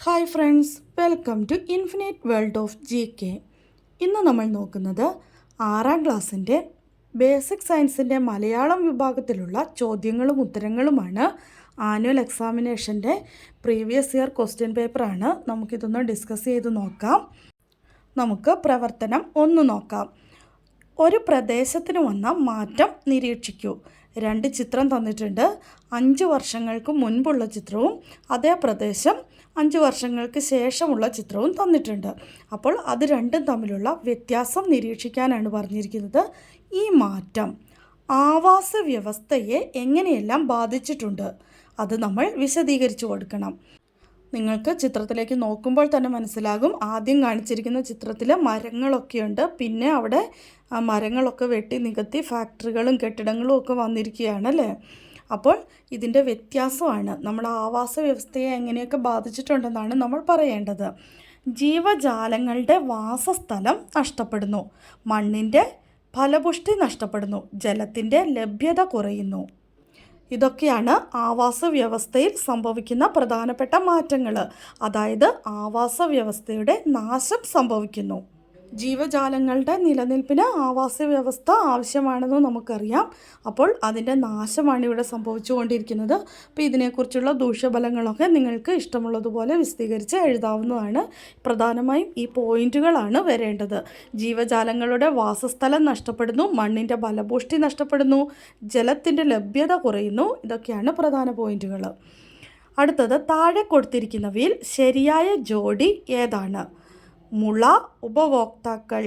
Hi friends, welcome to infinite world of GK. ഇന്ന് നമ്മൾ നോക്കുന്നത് 6ാം ക്ലാസ്സിൻ്റെ ബേസിക് സയൻസിൻ്റെ മലയാളം വിഭാഗത്തിലുള്ള ചോദ്യങ്ങളും ഉത്തരങ്ങളുമാണ്. ആനുവൽ എക്സാമിനേഷൻ്റെ പ്രീവിയസ് ഇയർ ക്വസ്റ്റ്യൻ പേപ്പറാണ്. നമുക്കിതൊന്ന് ഡിസ്കസ് ചെയ്ത് നോക്കാം. നമുക്ക് പ്രവർത്തനം 1 നോക്കാം. ഒരു പ്രദേശത്തിന് വന്ന മാറ്റം നിരീക്ഷിക്കൂ. 2 ചിത്രം തന്നിട്ടുണ്ട്. 5 വർഷങ്ങൾക്ക് മുൻപുള്ള ചിത്രവും അതേ പ്രദേശം 5 വർഷങ്ങൾക്ക് ശേഷമുള്ള ചിത്രവും തന്നിട്ടുണ്ട്. അപ്പോൾ അത് രണ്ടും തമ്മിലുള്ള വ്യത്യാസം നിരീക്ഷിക്കാനാണ് പറഞ്ഞിരിക്കുന്നത്. ഈ മാറ്റം ആവാസ വ്യവസ്ഥയെ എങ്ങനെയെല്ലാം ബാധിച്ചിട്ടുണ്ട് അത് നമ്മൾ വിശദീകരിച്ചു കൊടുക്കണം. നിങ്ങൾക്ക് ചിത്രത്തിലേക്ക് നോക്കുമ്പോൾ തന്നെ മനസ്സിലാകും. ആദ്യം കാണിച്ചിരിക്കുന്ന ചിത്രത്തിൽ മരങ്ങളൊക്കെയുണ്ട്. പിന്നെ അവിടെ മരങ്ങളൊക്കെ വെട്ടി നികത്തി ഫാക്ടറികളും കെട്ടിടങ്ങളും ഒക്കെ വന്നിരിക്കുകയാണല്ലേ. അപ്പോൾ ഇതിൻ്റെ വ്യത്യാസമാണ് നമ്മുടെ ആവാസ വ്യവസ്ഥയെ എങ്ങനെയൊക്കെ ബാധിച്ചിട്ടുണ്ടെന്നാണ് നമ്മൾ പറയേണ്ടത്. ജീവജാലങ്ങളുടെ വാസസ്ഥലം നഷ്ടപ്പെടുന്നു, മണ്ണിൻ്റെ ഫലപുഷ്ടി നഷ്ടപ്പെടുന്നു, ജലത്തിൻ്റെ ലഭ്യത കുറയുന്നു. ഇതൊക്കെയാണ് ആവാസ വ്യവസ്ഥയിൽ സംഭവിക്കുന്ന പ്രധാനപ്പെട്ട മാറ്റങ്ങൾ. അതായത് ആവാസ വ്യവസ്ഥയുടെ നാശം സംഭവിക്കുന്നു. ജീവജാലങ്ങളുടെ നിലനിൽപ്പിന് ആവാസ വ്യവസ്ഥ ആവശ്യമാണെന്ന് നമുക്കറിയാം. അപ്പോൾ അതിൻ്റെ നാശമാണ് ഇവിടെ സംഭവിച്ചുകൊണ്ടിരിക്കുന്നത്. അപ്പോൾ ഇതിനെക്കുറിച്ചുള്ള ദൂഷ്യഫലങ്ങളൊക്കെ നിങ്ങൾക്ക് ഇഷ്ടമുള്ളതുപോലെ വിശദീകരിച്ച് എഴുതാവുന്നതാണ്. പ്രധാനമായും ഈ പോയിന്റുകളാണ് വരേണ്ടത്. ജീവജാലങ്ങളുടെ വാസസ്ഥലം നഷ്ടപ്പെടുന്നു, മണ്ണിൻ്റെ ഫലപുഷ്ടി നഷ്ടപ്പെടുന്നു, ജലത്തിൻ്റെ ലഭ്യത കുറയുന്നു. ഇതൊക്കെയാണ് പ്രധാന പോയിന്റുകൾ. അടുത്തത്, താഴെ കൊടുത്തിരിക്കുന്നവയിൽ ശരിയായ ജോഡി ഏതാണ്? മുള ഉപഭോക്താക്കൾ,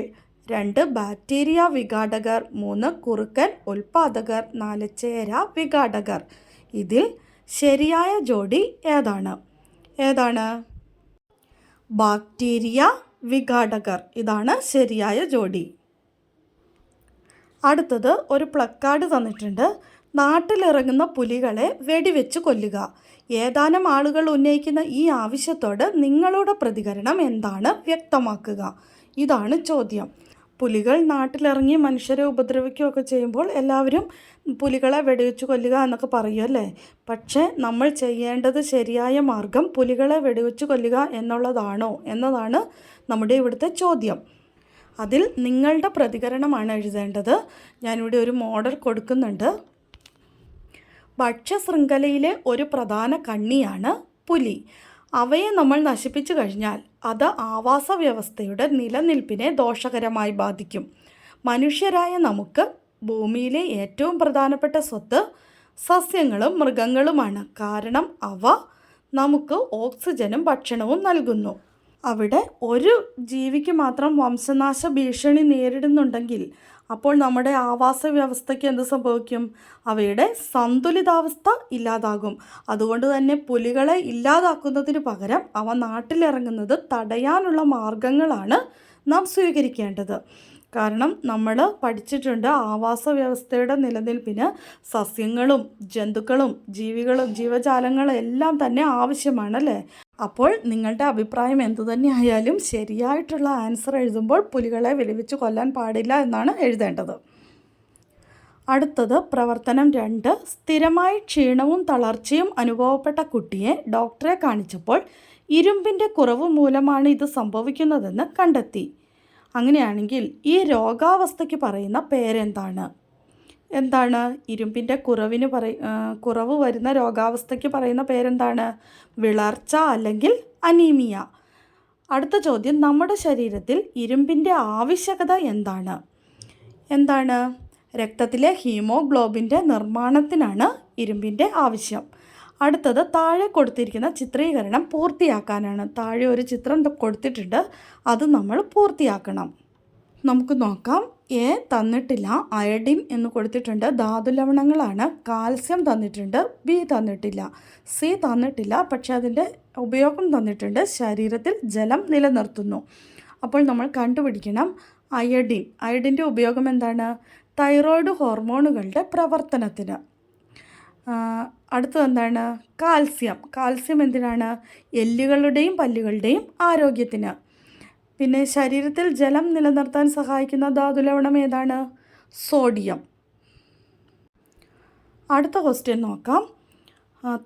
2 ബാക്ടീരിയ വിഘാടകർ, 3 കുറുക്കൻ ഉൽപാദകർ, 4 ചേര വിഘാടകർ. ഇതിൽ ശരിയായ ജോഡി ഏതാണ്? ബാക്ടീരിയ വിഘാടകർ. ഇതാണ് ശരിയായ ജോഡി. അടുത്തത്, ഒരു പ്ലക്കാർഡ് തന്നിട്ടുണ്ട്. നാട്ടിലിറങ്ങുന്ന പുലികളെ വെടിവെച്ച് കൊല്ലുക. ഏതാനും ആളുകൾ ഉന്നയിക്കുന്ന ഈ ആവശ്യത്തോട് നിങ്ങളുടെ പ്രതികരണം എന്താണ്? വ്യക്തമാക്കുക. ഇതാണ് ചോദ്യം. പുലികൾ നാട്ടിലിറങ്ങി മനുഷ്യരെ ഉപദ്രവിക്കുകയൊക്കെ ചെയ്യുമ്പോൾ എല്ലാവരും പുലികളെ വെടിവെച്ച് കൊല്ലുക എന്നൊക്കെ പറയുമല്ലേ. പക്ഷേ നമ്മൾ ചെയ്യേണ്ടത് ശരിയായ മാർഗം പുലികളെ വെടിവെച്ച് കൊല്ലുക എന്നുള്ളതാണോ എന്നതാണ് നമ്മുടെ ഇവിടുത്തെ ചോദ്യം. അതിൽ നിങ്ങളുടെ പ്രതികരണമാണ് എഴുതേണ്ടത്. ഞാനിവിടെ ഒരു മോഡൽ കൊടുക്കുന്നുണ്ട്. ഭക്ഷ്യശൃംഖലയിലെ ഒരു പ്രധാന കണ്ണിയാണ് പുലി. അവയെ നമ്മൾ നശിപ്പിച്ചു കഴിഞ്ഞാൽ അത് ആവാസ വ്യവസ്ഥയുടെ നിലനിൽപ്പിനെ ദോഷകരമായി ബാധിക്കും. മനുഷ്യരായ നമുക്ക് ഭൂമിയിലെ ഏറ്റവും പ്രധാനപ്പെട്ട സ്വത്ത് സസ്യങ്ങളും മൃഗങ്ങളുമാണ്. കാരണം അവ നമുക്ക് ഓക്സിജനും ഭക്ഷണവും നൽകുന്നു. അവിടെ ഒരു ജീവിക്ക് മാത്രം വംശനാശ ഭീഷണി നേരിടുന്നുണ്ടെങ്കിൽ അപ്പോൾ നമ്മുടെ ആവാസ വ്യവസ്ഥയ്ക്ക് എന്ത് സംഭവിക്കും? അവയുടെ സന്തുലിതാവസ്ഥ ഇല്ലാതാകും. അതുകൊണ്ട് തന്നെ പുലികളെ ഇല്ലാതാക്കുന്നതിന് പകരം അവ നാട്ടിലിറങ്ങുന്നത് തടയാനുള്ള മാർഗങ്ങളാണ് നാം സ്വീകരിക്കേണ്ടത്. കാരണം നമ്മൾ പഠിച്ചിട്ടുണ്ട്, ആവാസ വ്യവസ്ഥയുടെ നിലനിൽപ്പിന് സസ്യങ്ങളും ജന്തുക്കളും ജീവജാലങ്ങളും എല്ലാം തന്നെ ആവശ്യമാണല്ലേ. അപ്പോൾ നിങ്ങളുടെ അഭിപ്രായം എന്തു തന്നെയായാലും ശരിയായിട്ടുള്ള ആൻസർ എഴുതുമ്പോൾ പുലികളെ വെടിവെച്ച് കൊല്ലാൻ പാടില്ല എന്നാണ് എഴുതേണ്ടത്. അടുത്തത്, പ്രവർത്തനം 2. സ്ഥിരമായി ക്ഷീണവും തളർച്ചയും അനുഭവപ്പെട്ട കുട്ടിയെ ഡോക്ടറെ കാണിച്ചപ്പോൾ ഇരുമ്പിൻ്റെ കുറവ് മൂലമാണ് ഇത് സംഭവിക്കുന്നതെന്ന് കണ്ടെത്തി. അങ്ങനെയാണെങ്കിൽ ഈ രോഗാവസ്ഥയ്ക്ക് പറയുന്ന പേരെന്താണ്? ഇരുമ്പിൻ്റെ കുറവ് വരുന്ന രോഗാവസ്ഥയ്ക്ക് പറയുന്ന പേരെന്താണ്? വിളർച്ച അല്ലെങ്കിൽ അനീമിയ. അടുത്ത ചോദ്യം, നമ്മുടെ ശരീരത്തിൽ ഇരുമ്പിൻ്റെ ആവശ്യകത എന്താണ്? രക്തത്തിലെ ഹീമോഗ്ലോബിൻ്റെ നിർമ്മാണത്തിനാണ് ഇരുമ്പിൻ്റെ ആവശ്യം. അടുത്തത്, താഴെ കൊടുത്തിരിക്കുന്ന ചിത്രീകരണം പൂർത്തിയാക്കാനാണ്. താഴെ ഒരു ചിത്രം കൊടുത്തിട്ടുണ്ട്, അത് നമ്മൾ പൂർത്തിയാക്കണം. നമുക്ക് നോക്കാം. എ തന്നിട്ടില്ല, അയഡിൻ എന്ന് കൊടുത്തിട്ടുണ്ട്, ധാതുലവണങ്ങളാണ്. കാൽസ്യം തന്നിട്ടുണ്ട്, ബി തന്നിട്ടില്ല. സി തന്നിട്ടില്ല, പക്ഷെ അതിൻ്റെ ഉപയോഗം തന്നിട്ടുണ്ട്. ശരീരത്തിൽ ജലം നിലനിർത്തുന്നു. അപ്പോൾ നമ്മൾ കണ്ടുപിടിക്കണം അയഡിൻ്റെ ഉപയോഗം എന്താണ്? തൈറോയ്ഡ് ഹോർമോണുകളുടെ പ്രവർത്തനത്തിന്. അടുത്തത് എന്താണ്? കാൽസ്യം എന്തിനാണ്? എല്ലുകളുടെയും പല്ലുകളുടെയും ആരോഗ്യത്തിന്. പിന്നെ ശരീരത്തിൽ ജലം നിലനിർത്താൻ സഹായിക്കുന്ന ധാതുലവണം ഏതാണ്? സോഡിയം. അടുത്ത ക്വസ്റ്റ്യൻ നോക്കാം.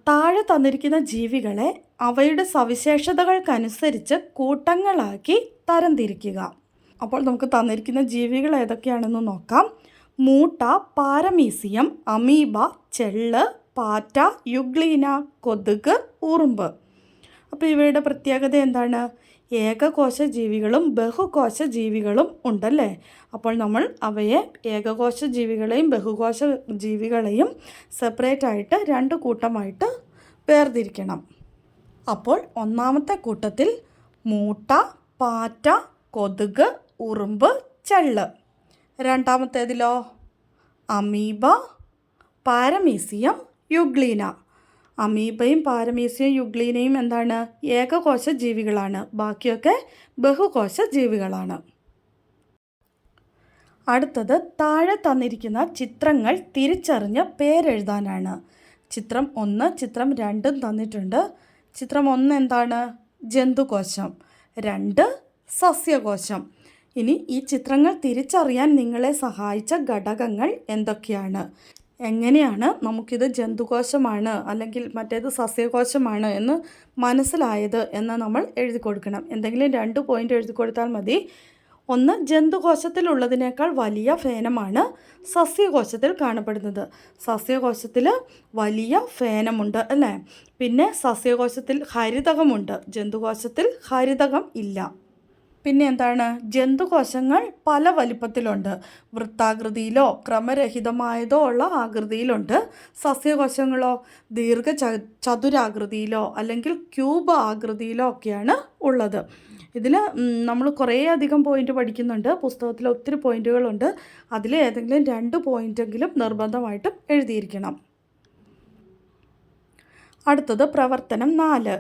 താഴെ തന്നിരിക്കുന്ന ജീവികളെ അവയുടെ സവിശേഷതകൾക്കനുസരിച്ച് കൂട്ടങ്ങളാക്കി തരംതിരിക്കുക. അപ്പോൾ നമുക്ക് തന്നിരിക്കുന്ന ജീവികൾ ഏതൊക്കെയാണെന്ന് നോക്കാം. മൂട്ട, പാരമീസിയം, അമീബ, ചെള്ള്, പാറ്റ, യുഗ്ലീന, കൊതുക്, ഉറുമ്പ്. അപ്പോൾ ഇവയുടെ പ്രത്യേകത എന്താണ്? ഏകകോശ ജീവികളും ബഹുകോശ ജീവികളും ഉണ്ടല്ലേ. അപ്പോൾ നമ്മൾ അവയെ ഏകകോശ ജീവികളെയും ബഹുകോശ ജീവികളെയും സെപ്പറേറ്റ് ആയിട്ട് 2 കൂട്ടമായിട്ട് വേർതിരിക്കണം. അപ്പോൾ ഒന്നാമത്തെ കൂട്ടത്തിൽ മൂട്ട, പാറ്റ, കൊതുക്, ഉറുമ്പ്, ചെള്ള്. രണ്ടാമത്തേതിലോ അമീബ, പാരമീസിയം, യുഗ്ലീന. അമീബയും പാരമീസിയം യുഗ്ലീനയും എന്താണ്? ഏകകോശ ജീവികളാണ്. ബാക്കിയൊക്കെ ബഹുകോശ ജീവികളാണ്. അടുത്തത് താഴെ തന്നിരിക്കുന്ന ചിത്രങ്ങൾ തിരിച്ചറിഞ്ഞ് പേരെഴുതാനാണ്. ചിത്രം 1, ചിത്രം 2 തന്നിട്ടുണ്ട്. ചിത്രം 1 എന്താണ്? ജന്തുകോശം. 2 സസ്യകോശം. ഇനി ഈ ചിത്രങ്ങൾ തിരിച്ചറിയാൻ നിങ്ങളെ സഹായിച്ച ഘടകങ്ങൾ എന്തൊക്കെയാണ്? എങ്ങനെയാണ് നമുക്കിത് ജന്തുകോശമാണ് അല്ലെങ്കിൽ മറ്റേത് സസ്യകോശമാണ് എന്ന് മനസ്സിലായത് എന്ന് നമ്മൾ എഴുതി കൊടുക്കണം. എന്തെങ്കിലും 2 പോയിൻ്റ് എഴുതി കൊടുത്താൽ മതി. 1, ജന്തുകോശത്തിലുള്ളതിനേക്കാൾ വലിയ ഫേനമാണ് സസ്യകോശത്തിൽ കാണപ്പെടുന്നത്. സസ്യകോശത്തിൽ വലിയ ഫേനമുണ്ട് അല്ലേ. പിന്നെ സസ്യകോശത്തിൽ ഹരിതകമുണ്ട്, ജന്തുകോശത്തിൽ ഹരിതകം ഇല്ല. പിന്നെ എന്താണ്? ജന്തുകോശങ്ങൾ പല വലിപ്പത്തിലുണ്ട്. വൃത്താകൃതിയിലോ ക്രമരഹിതമായതോ ഉള്ള ആകൃതിയിലുണ്ട്. സസ്യകോശങ്ങളോ ചതുരാകൃതിയിലോ അല്ലെങ്കിൽ ക്യൂബ് ആകൃതിയിലോ ഒക്കെയാണ് ഉള്ളത്. ഇതിൽ നമ്മൾ കുറേ അധികം പോയിൻ്റ് പഠിക്കുന്നുണ്ട്. പുസ്തകത്തിൽ ഒത്തിരി പോയിൻ്റുകളുണ്ട്. അതിൽ ഏതെങ്കിലും 2 പോയിൻ്റെങ്കിലും നിർബന്ധമായിട്ടും എഴുതിയിരിക്കണം. അടുത്തത് പ്രവർത്തനം 4.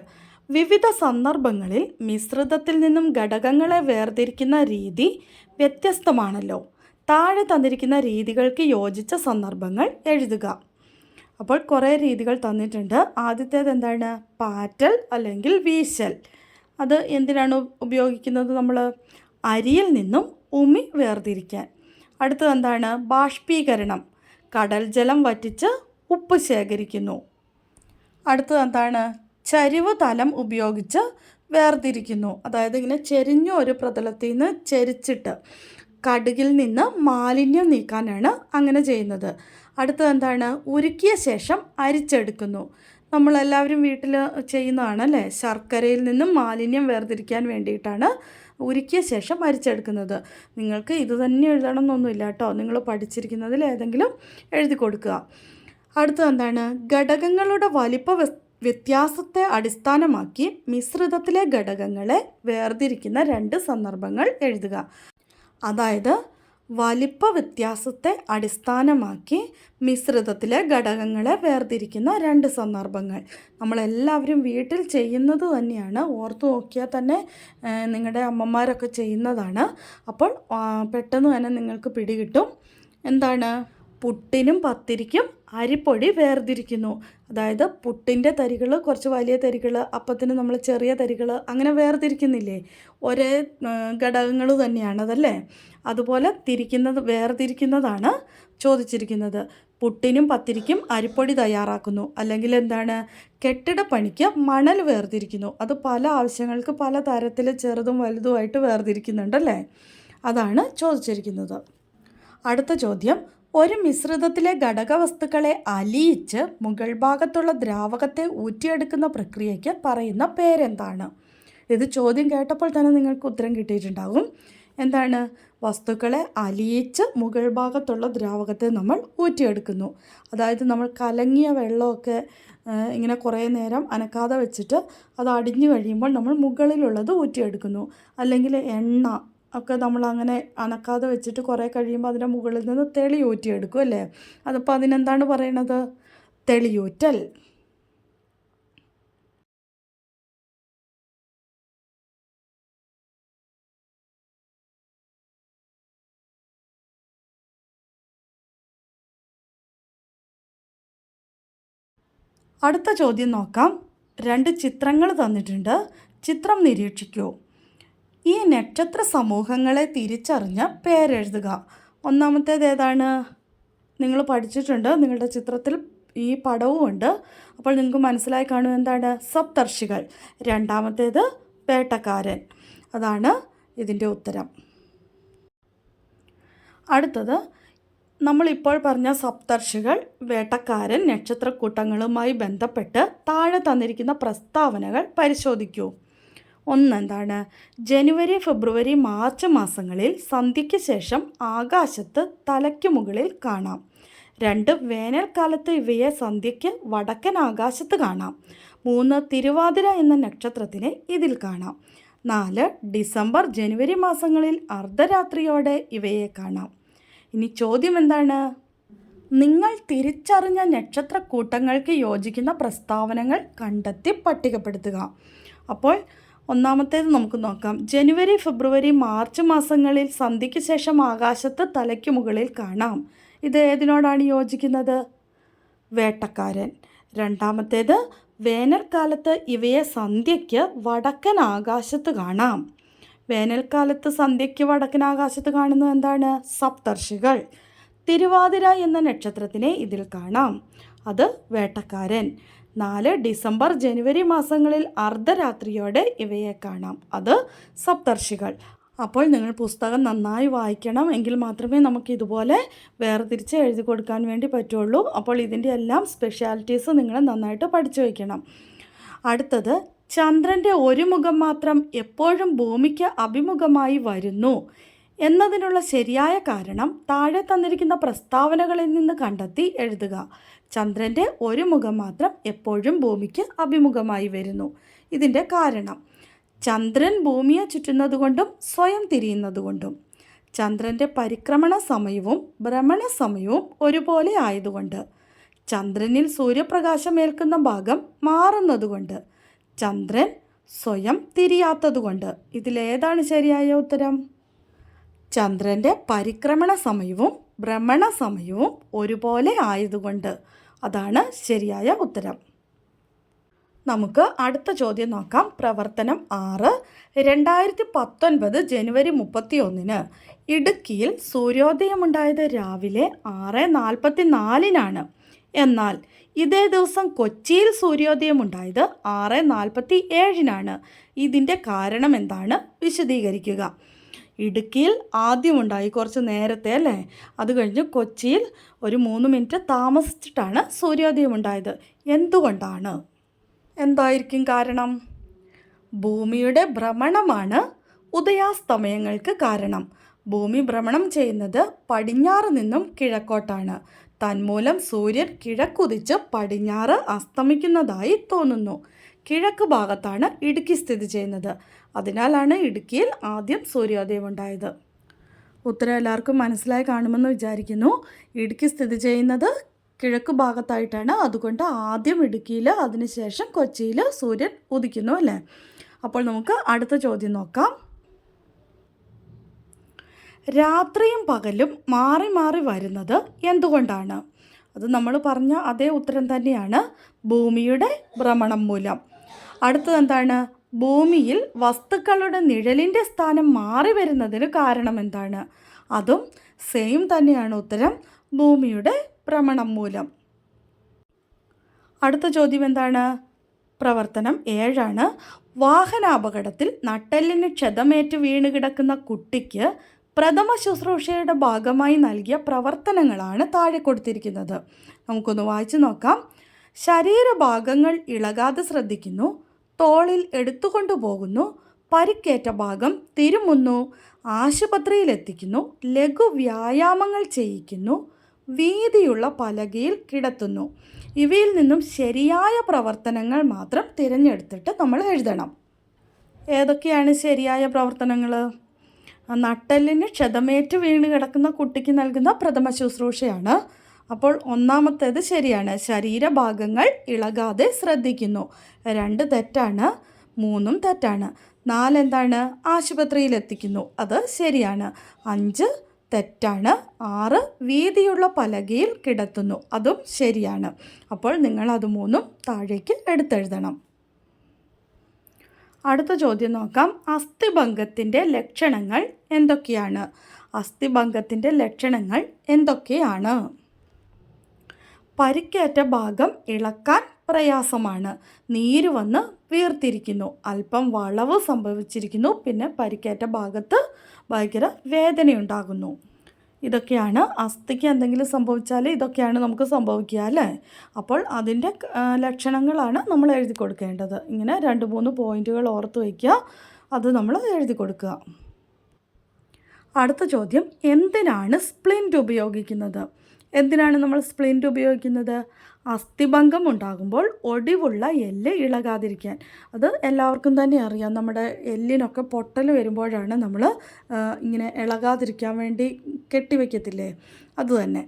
വിവിധ സന്ദർഭങ്ങളിൽ മിശ്രിതത്തിൽ നിന്നും ഘടകങ്ങളെ വേർതിരിക്കുന്ന രീതി വ്യത്യസ്തമാണല്ലോ. താഴെ തന്നിരിക്കുന്ന രീതികൾക്ക് യോജിച്ച സന്ദർഭങ്ങൾ എഴുതുക. അപ്പോൾ കുറേ രീതികൾ തന്നിട്ടുണ്ട്. ആദ്യത്തേത് എന്താണ്? പാറ്റൽ അല്ലെങ്കിൽ വീശൽ. അത് എന്തിനാണ് ഉപയോഗിക്കുന്നത്? നമ്മൾ അരിയിൽ നിന്നും ഉമി വേർതിരിക്കാൻ. അടുത്തത് എന്താണ്? ബാഷ്പീകരണം. കടൽ ജലം വറ്റിച്ച് ഉപ്പ് ശേഖരിക്കുന്നു. അടുത്തത് എന്താണ്? ചരിവ് തലം ഉപയോഗിച്ച് വേർതിരിക്കുന്നു. അതായത് ഇങ്ങനെ ചെരിഞ്ഞ ഒരു പ്രതലത്തിൽ നിന്ന് ചെരിച്ചിട്ട് കടുകിൽ നിന്ന് മാലിന്യം നീക്കാനാണ് അങ്ങനെ ചെയ്യുന്നത്. അടുത്തത് എന്താണ്? ഉരുക്കിയ ശേഷം അരിച്ചെടുക്കുന്നു. നമ്മളെല്ലാവരും വീട്ടിൽ ചെയ്യുന്നതാണ് അല്ലേ. ശർക്കരയിൽ നിന്നും മാലിന്യം വേർതിരിക്കാൻ വേണ്ടിയിട്ടാണ് ഉരുക്കിയ ശേഷം അരിച്ചെടുക്കുന്നത്. നിങ്ങൾക്ക് ഇത് തന്നെ എഴുതണം എന്നൊന്നുമില്ല കേട്ടോ. നിങ്ങൾ പഠിച്ചിരിക്കുന്നതിൽ ഏതെങ്കിലും എഴുതി കൊടുക്കുക. അടുത്തത് എന്താണ്? ഘടകങ്ങളുടെ വലിപ്പ വ്യത്യാസത്തെ അടിസ്ഥാനമാക്കി മിശ്രിതത്തിലെ ഘടകങ്ങളെ വേർതിരിക്കുന്ന 2 സന്ദർഭങ്ങൾ എഴുതുക. അതായത് വലിപ്പ വ്യത്യാസത്തെ അടിസ്ഥാനമാക്കി മിശ്രിതത്തിലെ ഘടകങ്ങളെ വേർതിരിക്കുന്ന 2 സന്ദർഭങ്ങൾ നമ്മളെല്ലാവരും വീട്ടിൽ ചെയ്യുന്നത് തന്നെയാണ്. ഓർത്തു നോക്കിയാൽ തന്നെ നിങ്ങളുടെ അമ്മമാരൊക്കെ ചെയ്യുന്നതാണ്. അപ്പോൾ പെട്ടെന്ന് തന്നെ നിങ്ങൾക്ക് പിടികിട്ടും. എന്താണ്? പുട്ടിനും പത്തിരിക്കും അരിപ്പൊടി വേർതിരിക്കുന്നു. അതായത് പുട്ടിൻ്റെ തരികൾ കുറച്ച് വലിയ തരികൾ, അപ്പത്തിന് നമ്മൾ ചെറിയ തരികൾ, അങ്ങനെ വേർതിരിക്കുന്നില്ലേ? ഒരേ ഘടകങ്ങൾ തന്നെയാണതല്ലേ. അതുപോലെ വേർതിരിക്കുന്നതാണ് ചോദിച്ചിരിക്കുന്നത്. പുട്ടിനും പത്തിരിക്കും അരിപ്പൊടി തയ്യാറാക്കുന്നു. അല്ലെങ്കിൽ എന്താണ്? കെട്ടിടപ്പണിക്ക് മണൽ വേർതിരിക്കുന്നു. അത് പല ആവശ്യങ്ങൾക്ക് പല തരത്തിൽ ചെറുതും വലുതുമായിട്ട് വേർതിരിക്കുന്നുണ്ടല്ലേ. അതാണ് ചോദിച്ചിരിക്കുന്നത്. അടുത്ത ചോദ്യം: ഒരു മിശ്രിതത്തിലെ ഘടകവസ്തുക്കളെ അലിയിച്ച് മുകൾ ഭാഗത്തുള്ള ദ്രാവകത്തെ ഊറ്റിയെടുക്കുന്ന പ്രക്രിയയ്ക്ക് പറയുന്ന പേരെന്താണ്? ഇത് ചോദ്യം കേട്ടപ്പോൾ തന്നെ നിങ്ങൾക്ക് ഉത്തരം കിട്ടിയിട്ടുണ്ടാകും. എന്താണ്? വസ്തുക്കളെ അലിയിച്ച് മുകൾ ഭാഗത്തുള്ള ദ്രാവകത്തെ നമ്മൾ ഊറ്റിയെടുക്കുന്നു. അതായത് നമ്മൾ കലങ്ങിയ വെള്ളമൊക്കെ ഇങ്ങനെ കുറേ നേരം അനക്കാതെ വെച്ചിട്ട് അത് അടിഞ്ഞു കഴിയുമ്പോൾ നമ്മൾ മുകളിലുള്ളത് ഊറ്റിയെടുക്കുന്നു. അല്ലെങ്കിൽ എണ്ണ ഒക്കെ നമ്മളങ്ങനെ അനക്കാതെ വെച്ചിട്ട് കുറേ കഴിയുമ്പോൾ അതിൻ്റെ മുകളിൽ നിന്ന് തെളി ഊറ്റിയെടുക്കും അല്ലേ. അതിപ്പോൾ അതിനെന്താണ് പറയണത്? തെളിയൂറ്റൽ. അടുത്ത ചോദ്യം നോക്കാം. 2 ചിത്രങ്ങൾ തന്നിട്ടുണ്ട്. ചിത്രം നിരീക്ഷിക്കൂ. ഈ നക്ഷത്ര സമൂഹങ്ങളെ തിരിച്ചറിഞ്ഞ് പേരെഴുതുക. ഒന്നാമത്തേത് ഏതാണ്? നിങ്ങൾ പഠിച്ചിട്ടുണ്ട്. നിങ്ങളുടെ ചിത്രത്തിൽ ഈ പടവും ഉണ്ട്. അപ്പോൾ നിങ്ങൾക്ക് മനസ്സിലായി കാണും എന്താണ് സപ്തർഷികൾ. രണ്ടാമത്തേത് വേട്ടക്കാരൻ. അതാണ് ഇതിൻ്റെ ഉത്തരം. അടുത്തത് നമ്മളിപ്പോൾ പറഞ്ഞ സപ്തർഷികൾ, വേട്ടക്കാരൻ, നക്ഷത്രക്കൂട്ടങ്ങളുമായി ബന്ധപ്പെട്ട് താഴെ തന്നിരിക്കുന്ന പ്രസ്താവനകൾ പരിശോധിക്കൂ. ഒന്നെന്താണ്? ജനുവരി, ഫെബ്രുവരി, മാർച്ച് മാസങ്ങളിൽ സന്ധ്യയ്ക്ക് ശേഷം ആകാശത്ത് തലയ്ക്ക് മുകളിൽ കാണാം. 2, വേനൽക്കാലത്ത് ഇവയെ സന്ധ്യയ്ക്ക് വടക്കൻ ആകാശത്ത് കാണാം. 3, തിരുവാതിര എന്ന നക്ഷത്രത്തിനെ ഇതിൽ കാണാം. 4, ഡിസംബർ, ജനുവരി മാസങ്ങളിൽ അർദ്ധരാത്രിയോടെ ഇവയെ കാണാം. ഇനി ചോദ്യം എന്താണ്? നിങ്ങൾ തിരിച്ചറിഞ്ഞ നക്ഷത്രക്കൂട്ടങ്ങൾക്ക് യോജിക്കുന്ന പ്രസ്താവനകൾ കണ്ടെത്തി പട്ടികപ്പെടുത്തുക. അപ്പോൾ ഒന്നാമത്തേത് നമുക്ക് നോക്കാം. ജനുവരി, ഫെബ്രുവരി, മാർച്ച് മാസങ്ങളിൽ സന്ധ്യയ്ക്ക് ശേഷം ആകാശത്ത് തലയ്ക്ക് മുകളിൽ കാണാം. ഇത് ഏതിനോടാണ് യോജിക്കുന്നത്? വേട്ടക്കാരൻ. രണ്ടാമത്തേത് വേനൽക്കാലത്ത് ഇവയെ സന്ധ്യയ്ക്ക് വടക്കൻ ആകാശത്ത് കാണാം. വേനൽക്കാലത്ത് സന്ധ്യയ്ക്ക് വടക്കൻ ആകാശത്ത് കാണുന്നത് എന്താണ്? സപ്തർഷികൾ. തിരുവാതിര എന്ന നക്ഷത്രത്തിനെ ഇതിൽ കാണാം. അത് വേട്ടക്കാരൻ. 4, ഡിസംബർ, ജനുവരി മാസങ്ങളിൽ അർദ്ധരാത്രിയോടെ ഇവയെ കാണാം. അത് സപ്തർഷികൾ. അപ്പോൾ നിങ്ങൾ പുസ്തകം നന്നായി വായിക്കണം. എങ്കിൽ മാത്രമേ നമുക്ക് ഇതുപോലെ വേർതിരിച്ച് എഴുതി കൊടുക്കാൻ വേണ്ടി പറ്റുള്ളൂ. അപ്പോൾ ഇതിൻ്റെ എല്ലാം സ്പെഷ്യാലിറ്റീസ് നിങ്ങൾ നന്നായിട്ട് പഠിച്ചു വയ്ക്കണം. അടുത്തത്, ചന്ദ്രൻ്റെ ഒരു മുഖം മാത്രം എപ്പോഴും ഭൂമിക്ക് അഭിമുഖമായി വരുന്നു എന്നതിനുള്ള ശരിയായ കാരണം താഴെ തന്നിരിക്കുന്ന പ്രസ്താവനകളിൽ നിന്ന് കണ്ടെത്തി എഴുതുക. ചന്ദ്രൻ്റെ ഒരു മുഖം മാത്രം എപ്പോഴും ഭൂമിക്ക് അഭിമുഖമായി വരുന്നു. ഇതിൻ്റെ കാരണം: ചന്ദ്രൻ ഭൂമിയെ ചുറ്റുന്നതുകൊണ്ടും സ്വയം തിരിയുന്നതുകൊണ്ടും, ചന്ദ്രൻ്റെ പരിക്രമണ സമയവും ഭ്രമണ സമയവും ഒരുപോലെ ആയതുകൊണ്ട്, ചന്ദ്രനിൽ സൂര്യപ്രകാശമേൽക്കുന്ന ഭാഗം മാറുന്നതുകൊണ്ട്, ചന്ദ്രൻ സ്വയം തിരിയാത്തതുകൊണ്ട്. ഇതിലേതാണ് ശരിയായ ഉത്തരം? ചന്ദ്രൻ്റെ പരിക്രമണ സമയവും ഭ്രമണ സമയവും ഒരുപോലെ ആയതുകൊണ്ട്. അതാണ് ശരിയായ ഉത്തരം. നമുക്ക് അടുത്ത ചോദ്യം നോക്കാം. പ്രവർത്തനം 6. 2019 ജനുവരി 31 ഇടുക്കിയിൽ സൂര്യോദയമുണ്ടായത് രാവിലെ 6:44 എന്നാൽ ഇതേ ദിവസം കൊച്ചിയിൽ സൂര്യോദയമുണ്ടായത് 6:47 ഇതിൻ്റെ കാരണം എന്താണ്? വിശദീകരിക്കുക. ഇടുക്കിയിൽ ആദ്യമുണ്ടായി കുറച്ച് നേരത്തെ അല്ലേ? അത് കഴിഞ്ഞ് കൊച്ചിയിൽ ഒരു 3 മിനിറ്റ് താമസിച്ചിട്ടാണ് സൂര്യോദയമുണ്ടായത്. എന്തുകൊണ്ടാണ്? എന്തായിരിക്കും കാരണം? ഭൂമിയുടെ ഭ്രമണമാണ് ഉദയാസ്തമയങ്ങൾക്ക് കാരണം. ഭൂമി ഭ്രമണം ചെയ്യുന്നത് പടിഞ്ഞാറ് നിന്നും കിഴക്കോട്ടാണ്. തന്മൂലം സൂര്യൻ കിഴക്കുതിച്ച് പടിഞ്ഞാറ് അസ്തമിക്കുന്നതായി തോന്നുന്നു. കിഴക്ക് ഭാഗത്താണ് ഇടുക്കി സ്ഥിതി ചെയ്യുന്നത്. അതിനാലാണ് ഇടുക്കിയിൽ ആദ്യം സൂര്യോദയം ഉണ്ടായത്. ഉത്തരം എല്ലാവർക്കും മനസ്സിലായി കാണുമെന്ന് വിചാരിക്കുന്നു. ഇടുക്കി സ്ഥിതി ചെയ്യുന്നത് കിഴക്ക് ഭാഗത്തായിട്ടാണ്. അതുകൊണ്ട് ആദ്യം ഇടുക്കിയിൽ, അതിനുശേഷം കൊച്ചിയിൽ സൂര്യൻ ഉദിക്കുന്നു അല്ലേ? അപ്പോൾ നമുക്ക് അടുത്ത ചോദ്യം നോക്കാം. രാത്രിയും പകലും മാറി മാറി വരുന്നത് എന്തുകൊണ്ടാണ്? അത് നമ്മൾ പറഞ്ഞ അതേ ഉത്തരം തന്നെയാണ്. ഭൂമിയുടെ ഭ്രമണം മൂലം. അടുത്തത് എന്താണ്? ഭൂമിയിൽ വസ്തുക്കളുടെ നിഴലിൻ്റെ സ്ഥാനം മാറി വരുന്നതിന് കാരണം എന്താണ്? അതും സെയിം തന്നെയാണ് ഉത്തരം. ഭൂമിയുടെ ഭ്രമണം മൂലം. അടുത്ത ചോദ്യം എന്താണ്? പ്രവർത്തനം 7. വാഹനാപകടത്തിൽ നട്ടെല്ലിന് ക്ഷതമേറ്റ് വീണ് കിടക്കുന്ന കുട്ടിക്ക് പ്രഥമ ശുശ്രൂഷയുടെ ഭാഗമായി നൽകിയ പ്രവർത്തനങ്ങളാണ് താഴെ കൊടുത്തിരിക്കുന്നത്. നമുക്കൊന്ന് വായിച്ചു നോക്കാം. ശരീരഭാഗങ്ങൾ ഇളകാതെ ശ്രദ്ധിക്കുന്നു, തോളിൽ എടുത്തുകൊണ്ടു പോകുന്നു, പരിക്കേറ്റ ഭാഗം തിരുമുന്നു, ആശുപത്രിയിലെത്തിക്കുന്നു, ലഘു വ്യായാമങ്ങൾ ചെയ്യിക്കുന്നു, വീതിയുള്ള പലകയിൽ കിടത്തുന്നു. ഇവയിൽ നിന്നും ശരിയായ പ്രവർത്തനങ്ങൾ മാത്രം തിരഞ്ഞെടുത്തിട്ട് നമ്മൾ എഴുതണം. ഏതൊക്കെയാണ് ശരിയായ പ്രവർത്തനങ്ങൾ? നട്ടെല്ലിന് ക്ഷതമേറ്റ് വീണ് കിടക്കുന്ന കുട്ടിക്ക് നൽകുന്ന പ്രഥമ ശുശ്രൂഷയാണ്. അപ്പോൾ ഒന്നാമത്തേത് ശരിയാണ്. ശരീരഭാഗങ്ങൾ ഇളകാതെ ശ്രദ്ധിക്കുന്നു. 2 തെറ്റാണ്. 3 തെറ്റാണ്. 4 എന്താണ്? ആശുപത്രിയിലെത്തിക്കുന്നു. അത് ശരിയാണ്. 5 തെറ്റാണ്. 6 വീതിയുള്ള പലകയിൽ കിടത്തുന്നു. അതും ശരിയാണ്. അപ്പോൾ നിങ്ങൾ അത് 3 താഴേക്ക് എടുത്തെഴുതണം. അടുത്ത ചോദ്യം നോക്കാം. അസ്ഥിഭംഗത്തിൻ്റെ ലക്ഷണങ്ങൾ എന്തൊക്കെയാണ്? അസ്ഥിഭംഗത്തിൻ്റെ ലക്ഷണങ്ങൾ എന്തൊക്കെയാണ്? പരിക്കേറ്റ ഭാഗം ഇളക്കാൻ പ്രയാസമാണ്. നീര് വന്ന് വീർത്തിരിക്കുന്നു. അല്പം വളവ് സംഭവിച്ചിരിക്കുന്നു. പിന്നെ പരിക്കേറ്റ ഭാഗത്ത് ഭയങ്കര വേദനയുണ്ടാകുന്നു. ഇതൊക്കെയാണ് അസ്ഥിക്ക് എന്തെങ്കിലും സംഭവിച്ചാൽ ഇതൊക്കെയാണ് നമുക്ക് സംഭവിക്കുക അല്ലേ. അപ്പോൾ അതിൻ്റെ ലക്ഷണങ്ങളാണ് നമ്മൾ എഴുതി കൊടുക്കേണ്ടത്. ഇങ്ങനെ 2-3 പോയിൻറ്റുകൾ ഓർത്ത് വയ്ക്കുക. അത് നമ്മൾ എഴുതി കൊടുക്കുക. അടുത്ത ചോദ്യം, എന്തിനാണ് സ്പ്ലിൻറ്റ് ഉപയോഗിക്കുന്നത്? എന്തിനാണ് നമ്മൾ സ്പ്ലിൻറ്റ് ഉപയോഗിക്കുന്നത്? അസ്ഥിഭംഗം ഉണ്ടാകുമ്പോൾ ഒടിവുള്ള എല്ല് ഇളകാതിരിക്കാൻ. അത് എല്ലാവർക്കും തന്നെ അറിയാം. നമ്മുടെ എല്ലിനൊക്കെ പൊട്ടൽ വരുമ്പോഴാണ് നമ്മൾ ഇങ്ങനെ ഇളകാതിരിക്കാൻ വേണ്ടി കെട്ടിവെക്കത്തില്ലേ, അതുതന്നെ.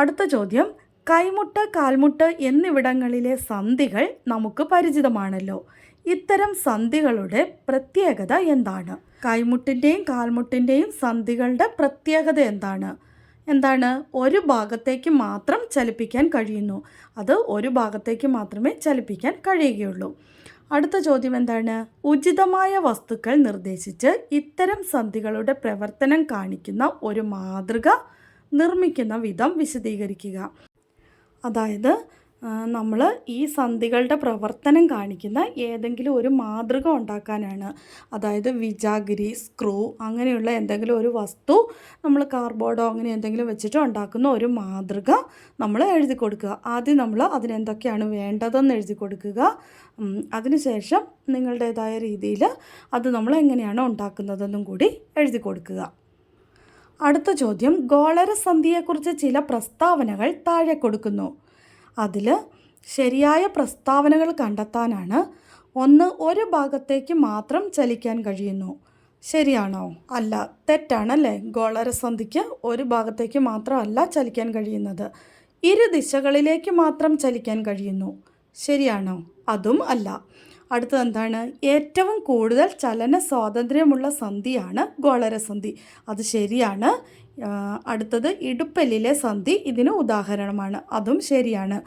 അടുത്ത ചോദ്യം, കൈമുട്ട്, കാൽമുട്ട് എന്നിവിടങ്ങളിലെ സന്ധികൾ നമുക്ക് പരിചിതമാണല്ലോ. ഇത്തരം സന്ധികളുടെ പ്രത്യേകത എന്താണ്? കൈമുട്ടിൻ്റെയും കാൽമുട്ടിൻ്റെയും സന്ധികളുടെ പ്രത്യേകത എന്താണ്? ഒരു ഭാഗത്തേക്ക് മാത്രം ചലിപ്പിക്കാൻ കഴിയുന്നു. അത് ഒരു ഭാഗത്തേക്ക് മാത്രമേ ചലിപ്പിക്കാൻ കഴിയുകയുള്ളൂ. അടുത്ത ചോദ്യം എന്താണ്? ഉചിതമായ വസ്തുക്കൾ നിർദ്ദേശിച്ച് ഇത്തരം സന്ധികളുടെ പ്രവർത്തനം കാണിക്കുന്ന ഒരു മാതൃക നിർമ്മിക്കുന്ന വിധം വിശദീകരിക്കുക. അതായത് നമ്മൾ ഈ സന്ധികളുടെ പ്രവർത്തനം കാണിക്കുന്ന ഏതെങ്കിലും ഒരു മാതൃക ഉണ്ടാക്കാനാണ്. അതായത് വിജാഗിരി, സ്ക്രൂ അങ്ങനെയുള്ള എന്തെങ്കിലും ഒരു വസ്തു നമ്മൾ കാർഡ്ബോർഡോ അങ്ങനെ എന്തെങ്കിലും വെച്ചിട്ട് ഉണ്ടാക്കുന്ന ഒരു മാതൃക നമ്മൾ എഴുതി കൊടുക്കുക. ആദ്യം നമ്മൾ അതിനെന്തൊക്കെയാണ് വേണ്ടതെന്ന് എഴുതി കൊടുക്കുക. അതിനുശേഷം നിങ്ങളുടേതായ രീതിയിൽ അത് നമ്മൾ എങ്ങനെയാണ് ഉണ്ടാക്കുന്നതെന്നും കൂടി എഴുതി കൊടുക്കുക. അടുത്ത ചോദ്യം, ഗോളരസന്ധിയെക്കുറിച്ച് ചില പ്രസ്താവനകൾ താഴെ കൊടുക്കുന്നു. അതിൽ ശരിയായ പ്രസ്താവനകൾ കണ്ടെത്താനാണ്. 1, ഒരു ഭാഗത്തേക്ക് മാത്രം ചലിക്കാൻ കഴിയുന്നു. ശരിയാണോ? അല്ല, തെറ്റാണല്ലേ. ഗോളരസന്ധിക്ക് ഒരു ഭാഗത്തേക്ക് മാത്രമല്ല ചലിക്കാൻ കഴിയുന്നത്. ഇരു ദിശകളിലേക്ക് മാത്രം ചലിക്കാൻ കഴിയുന്നു. ശരിയാണോ? അതും അല്ല. അടുത്തത് എന്താണ്? ഏറ്റവും കൂടുതൽ ചലന സ്വാതന്ത്ര്യമുള്ള സന്ധിയാണ് ഗോളരസന്ധി. അത് ശരിയാണ്. അടുത്തത് ഇടുപ്പെല്ലിലെ സന്ധി ഇതിന് ഉദാഹരണമാണ്. അതും ശരിയാണ്.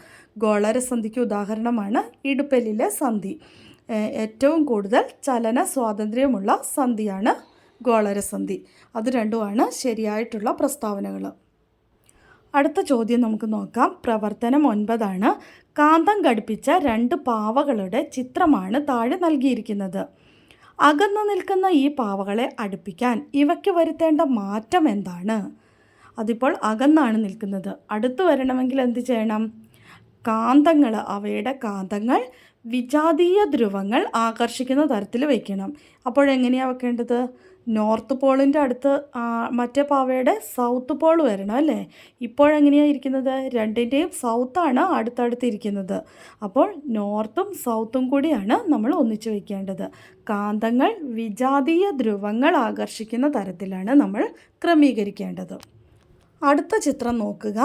ഗോളരസന്ധിക്ക് ഉദാഹരണമാണ് ഇടുപ്പെല്ലിലെ സന്ധി. ഏറ്റവും കൂടുതൽ ചലന സ്വാതന്ത്ര്യമുള്ള സന്ധിയാണ് ഗോളരസന്ധി. അത് രണ്ടുമാണ് ശരിയായിട്ടുള്ള പ്രസ്താവനകൾ. അടുത്ത ചോദ്യം നമുക്ക് നോക്കാം. പ്രവർത്തനം 9 കാന്തം ഘടിപ്പിച്ച 2 പാവകളുടെ ചിത്രമാണ് താഴെ നൽകിയിരിക്കുന്നത്. അകന്നു നിൽക്കുന്ന ഈ പാവകളെ അടുപ്പിക്കാൻ ഇവയ്ക്ക് വരുത്തേണ്ട മാറ്റം എന്താണ്? അതിപ്പോൾ അകന്നാണ് നിൽക്കുന്നത്. അടുത്ത് വരണമെങ്കിൽ എന്ത് ചെയ്യണം? കാന്തങ്ങൾ, അവയുടെ കാന്തങ്ങൾ വിജാതീയ ധ്രുവങ്ങൾ ആകർഷിക്കുന്ന തരത്തിൽ വയ്ക്കണം. അപ്പോഴെങ്ങനെയാണ് വെക്കേണ്ടത്? നോർത്ത് പോളിൻ്റെ അടുത്ത് മറ്റേ പാവയുടെ സൗത്ത് പോൾ വരണം അല്ലേ. ഇപ്പോഴെങ്ങനെയാണ് ഇരിക്കുന്നത്? രണ്ടിൻ്റെയും സൗത്താണ് അടുത്തടുത്തിരിക്കുന്നത്. അപ്പോൾ നോർത്തും സൗത്തും കൂടിയാണ് നമ്മൾ ഒന്നിച്ച് വയ്ക്കേണ്ടത്. കാന്തങ്ങൾ വിജാതീയ ധ്രുവങ്ങൾ ആകർഷിക്കുന്ന തരത്തിലാണ് നമ്മൾ ക്രമീകരിക്കേണ്ടത്. അടുത്ത ചിത്രം നോക്കുക.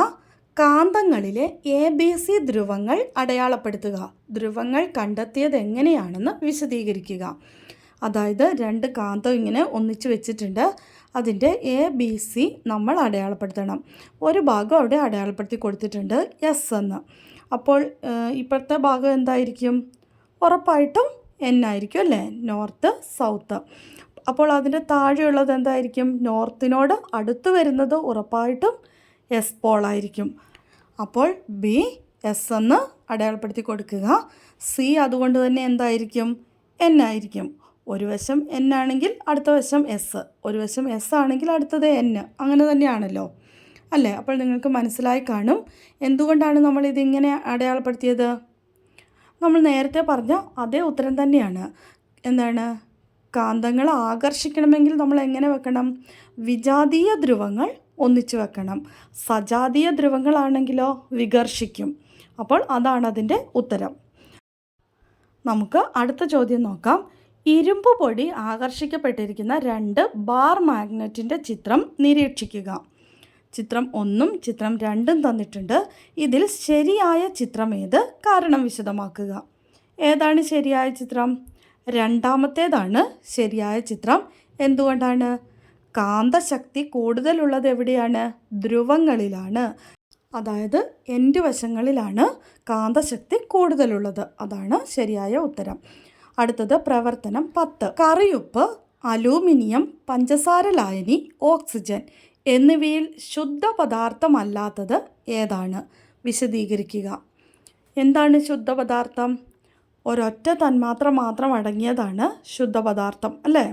കാന്തങ്ങളിലെ ABC ധ്രുവങ്ങൾ അടയാളപ്പെടുത്തുക. ധ്രുവങ്ങൾ കണ്ടെത്തിയത് എങ്ങനെയാണെന്ന് വിശദീകരിക്കുക. അതായത് 2 കാന്തം ഇങ്ങനെ ഒന്നിച്ച് വെച്ചിട്ടുണ്ട്. അതിൻ്റെ ABC നമ്മൾ അടയാളപ്പെടുത്തണം. ഒരു ഭാഗം അവിടെ അടയാളപ്പെടുത്തി കൊടുത്തിട്ടുണ്ട് S എന്ന്. അപ്പോൾ ഇപ്പോഴത്തെ ഭാഗം എന്തായിരിക്കും? ഉറപ്പായിട്ടും N ആയിരിക്കും അല്ലേ, നോർത്ത് സൗത്ത്. അപ്പോൾ അതിൻ്റെ താഴെയുള്ളത് എന്തായിരിക്കും? നോർത്തിനോട് അടുത്ത് വരുന്നത് ഉറപ്പായിട്ടും S പോളായിരിക്കും. അപ്പോൾ B S എന്ന് അടയാളപ്പെടുത്തി കൊടുക്കുക. C അതുകൊണ്ട് തന്നെ എന്തായിരിക്കും? N ആയിരിക്കും. ഒരു വശം N ആണെങ്കിൽ അടുത്ത വശം S, ഒരു വശം S ആണെങ്കിൽ അടുത്തത് N, അങ്ങനെ തന്നെയാണല്ലോ അല്ലേ. അപ്പോൾ നിങ്ങൾക്ക് മനസ്സിലായി കാണും എന്തുകൊണ്ടാണ് നമ്മളിതിങ്ങനെ അടയാളപ്പെടുത്തിയത്. നമ്മൾ നേരത്തെ പറഞ്ഞ അതേ ഉത്തരം തന്നെയാണ്. എന്താണ്? കാന്തങ്ങൾ ആകർഷിക്കണമെങ്കിൽ നമ്മൾ എങ്ങനെ വെക്കണം? വിജാതീയ ധ്രുവങ്ങൾ ഒന്നിച്ച് വെക്കണം. സജാതീയ ധ്രുവങ്ങളാണെങ്കിലോ വികർഷിക്കും. അപ്പോൾ അതാണ് അതിൻ്റെ ഉത്തരം. നമുക്ക് അടുത്ത ചോദ്യം നോക്കാം. ഇരുമ്പ് പൊടി ആകർഷിക്കപ്പെട്ടിരിക്കുന്ന 2 ബാർ മാഗ്നറ്റിൻ്റെ ചിത്രം നിരീക്ഷിക്കുക. ചിത്രം 1ഉം ചിത്രം 2ഉം തന്നിട്ടുണ്ട്. ഇതിൽ ശരിയായ ചിത്രം ഏത്? കാരണം വിശദമാക്കുക. ഏതാണ് ശരിയായ ചിത്രം? രണ്ടാമത്തേതാണ് ശരിയായ ചിത്രം. എന്തുകൊണ്ടാണ്? കാന്തശക്തി കൂടുതലുള്ളത് എവിടെയാണ്? ധ്രുവങ്ങളിലാണ്. അതായത് എൻഡ് വശങ്ങളിലാണ് കാന്തശക്തി കൂടുതലുള്ളത്. അതാണ് ശരിയായ ഉത്തരം. അടുത്തത് പ്രവർത്തനം 10. കറിയുപ്പ്, അലൂമിനിയം, പഞ്ചസാര ലായനി, ഓക്സിജൻ എന്നിവയിൽ ശുദ്ധ പദാർത്ഥമല്ലാത്തത് ഏതാണ്? വിശദീകരിക്കുക. എന്താണ് ശുദ്ധപദാർത്ഥം? ഒരൊറ്റ തന്മാത്ര മാത്രം അടങ്ങിയതാണ് ശുദ്ധപദാർത്ഥം, അല്ലേ?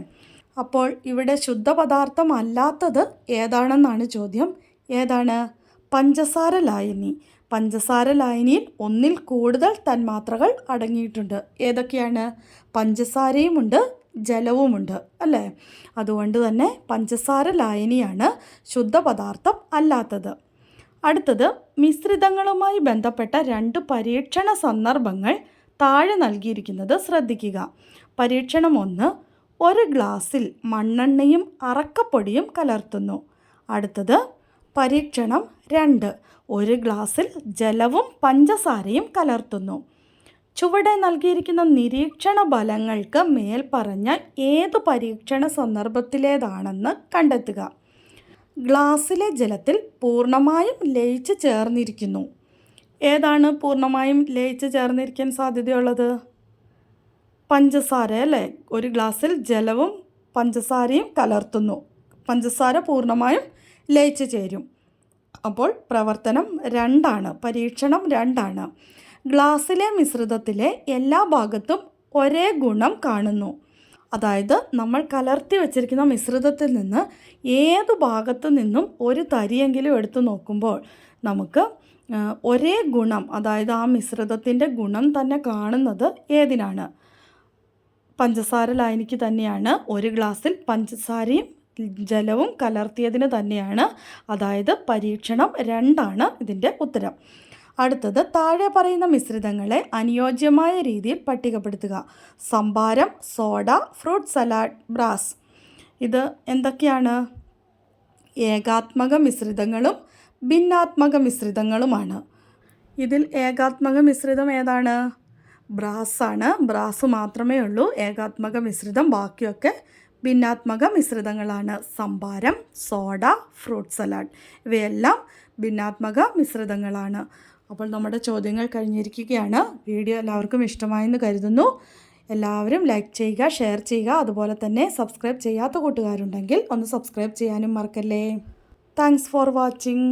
അപ്പോൾ ഇവിടെ ശുദ്ധപദാർത്ഥം അല്ലാത്തത് ഏതാണെന്നാണ് ചോദ്യം. ഏതാണ്? പഞ്ചസാര ലായനി. പഞ്ചസാര ലായനിയിൽ ഒന്നിൽ കൂടുതൽ തന്മാത്രകൾ അടങ്ങിയിട്ടുണ്ട്. ഏതൊക്കെയാണ്? പഞ്ചസാരയുമുണ്ട്, ജലവുമുണ്ട്, അല്ലേ? അതുകൊണ്ട് തന്നെ പഞ്ചസാര ലായനിയാണ് ശുദ്ധപദാർത്ഥം അല്ലാത്തത്. അടുത്തത്, മിശ്രിതങ്ങളുമായി ബന്ധപ്പെട്ട 2 പരീക്ഷണ സന്ദർഭങ്ങൾ താഴെ നൽകിയിരിക്കുന്നത് ശ്രദ്ധിക്കുക. പരീക്ഷണം 1, ഒരു ഗ്ലാസ്സിൽ മണ്ണെണ്ണയും അറക്കപ്പൊടിയും കലർത്തുന്നു. അടുത്തത് പരീക്ഷണം 2, ഒരു ഗ്ലാസ്സിൽ ജലവും പഞ്ചസാരയും കലർത്തുന്നു. ചുവടെ നൽകിയിരിക്കുന്ന നിരീക്ഷണ ഫലങ്ങൾക്ക് മേൽപ്പറഞ്ഞ ഏതു പരീക്ഷണ സന്ദർഭത്തിലേതാണെന്ന് കണ്ടെത്തുക. ഗ്ലാസ്സിലെ ജലത്തിൽ പൂർണ്ണമായും ലയിച്ച് ചേർന്നിരിക്കുന്നു. ഏതാണ് പൂർണ്ണമായും ലയിച്ച് ചേർന്നിരിക്കാൻ സാധ്യതയുള്ളത്? പഞ്ചസാര, അല്ലേ? ഒരു ഗ്ലാസ്സിൽ ജലവും പഞ്ചസാരയും കലർത്തുന്നു. പഞ്ചസാര പൂർണ്ണമായും ലയിച്ച് ചേരും. അപ്പോൾ പ്രവർത്തനം 2 പരീക്ഷണം 2. ഗ്ലാസ്സിലെ മിശ്രിതത്തിലെ എല്ലാ ഭാഗത്തും ഒരേ ഗുണം കാണുന്നു. അതായത് നമ്മൾ കലർത്തി വച്ചിരിക്കുന്ന മിശ്രിതത്തിൽ നിന്ന് ഏതു ഭാഗത്തു നിന്നും ഒരു തരിയെങ്കിലും എടുത്തു നോക്കുമ്പോൾ നമുക്ക് ഒരേ ഗുണം, അതായത് ആ മിശ്രിതത്തിൻ്റെ ഗുണം തന്നെ കാണുന്നത് ഏതിനാണ്? പഞ്ചസാര ലായനിക്ക് തന്നെയാണ്. ഒരു ഗ്ലാസ്സിൽ പഞ്ചസാരയും ജലവും കലർത്തിയതിന് തന്നെയാണ്. അതായത് പരീക്ഷണം 2 ഇതിൻ്റെ ഉത്തരം. അടുത്തത്, താഴെ പറയുന്ന മിശ്രിതങ്ങളെ അനുയോജ്യമായ രീതിയിൽ പട്ടികപ്പെടുത്തുക. സംഭാരം, സോഡ, ഫ്രൂട്ട് സലാഡ്, ബ്രാസ്. ഇത് എന്തൊക്കെയാണ്? ഏകാത്മക മിശ്രിതങ്ങളും ഭിന്നാത്മക മിശ്രിതങ്ങളുമാണ്. ഇതിൽ ഏകാത്മക മിശ്രിതം ഏതാണ്? ബ്രാസാണ്. ബ്രാസ് മാത്രമേ ഉള്ളൂ ഏകാത്മക മിശ്രിതം. ബാക്കിയൊക്കെ ഭിന്നാത്മക മിശ്രിതങ്ങളാണ്. സംഭാരം, സോഡ, ഫ്രൂട്ട് സലാഡ് ഇവയെല്ലാം ഭിന്നാത്മക മിശ്രിതങ്ങളാണ്. അപ്പോൾ നമ്മുടെ ചോദ്യങ്ങൾ കഴിഞ്ഞിരിക്കുകയാണ്. വീഡിയോ എല്ലാവർക്കും ഇഷ്ടമായെന്ന് കരുതുന്നു. എല്ലാവരും ലൈക്ക് ചെയ്യുക, ഷെയർ ചെയ്യുക. അതുപോലെ തന്നെ സബ്സ്ക്രൈബ് ചെയ്യാത്ത കൂട്ടുകാരുണ്ടെങ്കിൽ ഒന്ന് സബ്സ്ക്രൈബ് ചെയ്യാനും മറക്കല്ലേ. Thanks for watching.